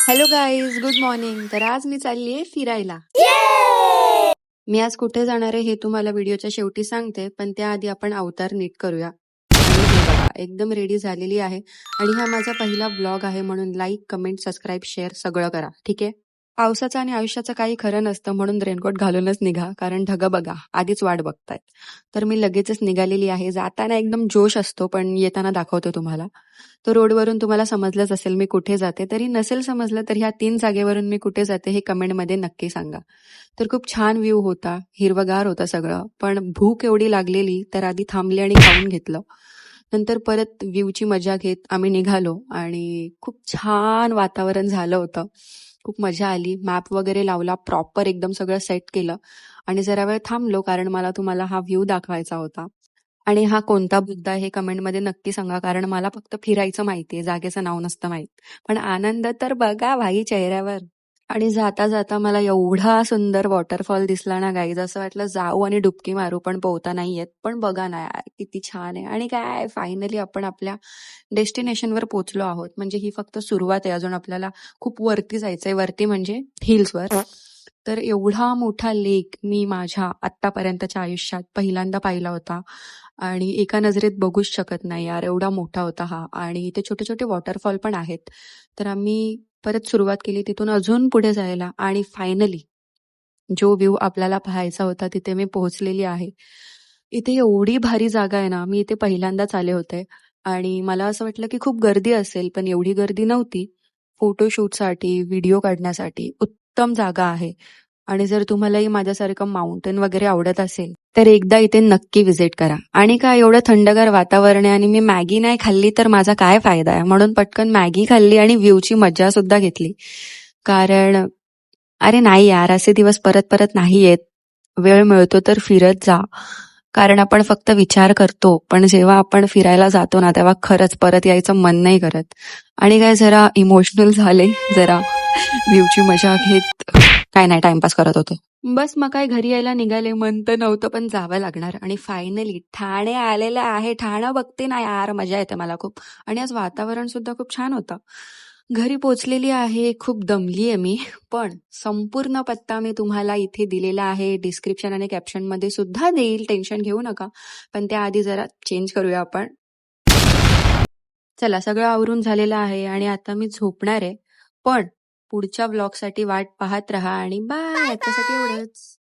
Hello guys, good morning. तर आज मी चालली आहे फिरायला. मी आज कुठे जाणार आहे हे तुम्हाला व्हिडिओच्या शेवटी सांगते, पण त्याआधी आपण अवतार नीट करूया. आणि हे बघा, एकदम रेडी झालेली आहे आणि हा माझा पहिला ब्लॉग आहे, म्हणून लाईक, कमेंट, सबस्क्राईब, शेअर सगळं करा, ठीक आहे? पावसाचं आणि आयुष्याचं काही खरं नसतं, म्हणून रेनकोट घालूनच निघा, कारण ढगं बघा आधीच वाट बघतायत. तर मी लगेचच निघालेली आहे. जाताना एकदम जोश असतो, पण येताना दाखवते तुम्हाला. तर रोडवरून तुम्हाला समजलंच असेल मी कुठे जाते. तरी नसेल समजलं तर ह्या 3 जागेवरून मी कुठे जाते हे कमेंटमध्ये नक्की सांगा. तर खूप छान व्ह्यू होता, हिरवंगार होतं सगळं. पण भूक एवढी लागलेली तर आधी थांबले आणि खाऊन घेतलं. नंतर परत व्ह्यूची मजा घेत आम्ही निघालो आणि खूप छान वातावरण झालं होतं. खूप मजा आली. मॅप वगैरे लावला, प्रॉपर एकदम सगळं सेट केलं आणि जरा वेळ थांबलो, कारण मला तुम्हाला हा व्ह्यू दाखवायचा होता. आणि हा कोणता बुद्ध आहे हे कमेंटमध्ये नक्की सांगा, कारण मला फक्त फिरायचं माहितीये, जागेचं नाव नसतं माहित. पण आनंद तर बघा भाई चेहऱ्यावर. आणि जाता जाता मला एवढा सुंदर वॉटरफॉल दिसला ना गाईज, असं वाटलं जाऊ आणि डुबकी मारू, पण पोहता नाही येत. पण बघा ना यार, किती छान आहे. आणि काय, फायनली आपण आपल्या डेस्टिनेशनवर पोहोचलो आहोत. म्हणजे ही फक्त सुरुवात आहे, अजून आपल्याला खूप वरती जायचंय. वरती म्हणजे हिल्सवर. तर एवढा मोठा लेक मी माझ्या आत्तापर्यंतच्या आयुष्यात पहिल्यांदा पाहिला होता आणि एका नजरेत बघूच शकत नाही यार, एवढा मोठा होता हा. आणि इथे छोटे छोटे वॉटरफॉल पण आहेत. तर आम्ही परत सुरुवात केली तिथून अजून पुढे जायला आणि फायनली जो व्ह्यू आपल्याला पाहायचा होता तिथे मी पोहोचलेली आहे. इथे एवढी भारी जागा आहे ना, मी इथे पहिल्यांदाच आले होते आणि मला असं वाटलं की खूप गर्दी असेल, पण एवढी गर्दी नव्हती. फोटोशूटसाठी, व्हिडिओ काढण्यासाठी उत्तम जागा आहे. आणि जर तुम्हालाही माझ्यासारखं माउंटेन वगैरे आवडत असेल, तर एकदा इथे नक्की व्हिजिट करा. आणि काय एवढं थंडगार वातावरण आहे आणि मी मॅगी नाही खाल्ली तर माझा काय फायदा आहे? म्हणून पटकन मॅगी खाल्ली आणि व्ह्यूची मज्जा सुद्धा घेतली. कारण अरे नाही यार, असे दिवस परत परत नाही येत. वेळ मिळतो तर फिरत जा. कारण आपण फक्त विचार करतो, पण जेव्हा आपण फिरायला जातो ना, तेव्हा खरंच परत यायचं मन नाही करत. आणि काय जरा इमोशनल झाले, जरा व्ह्यूची मजा घेत काय नाही टाइमपास करत होते. बस मग काय घरी यायला निघाले. मन तर नव्हतं, पण जावं लागणार. आणि फायनली ठाणे आलेलं आहे. ठाणं बघते ना यार, मजा येते मला खूप. आणि आज वातावरण सुद्धा खूप छान होतं. घरी पोचलेली आहे, खूप दमली आहे मी. पण संपूर्ण पत्ता मी तुम्हाला इथे दिलेला आहे. डिस्क्रिप्शन आणि कॅप्शनमध्ये सुद्धा देईल, टेन्शन घेऊ नका. पण त्याआधी जरा चेंज करूया आपण. चला, सगळं आवरून झालेलं आहे आणि आता मी झोपणार आहे. पण पुढच्या व्लॉगसाठी वाट पाहत राहा आणि बाय. आतासाठी एवढंच.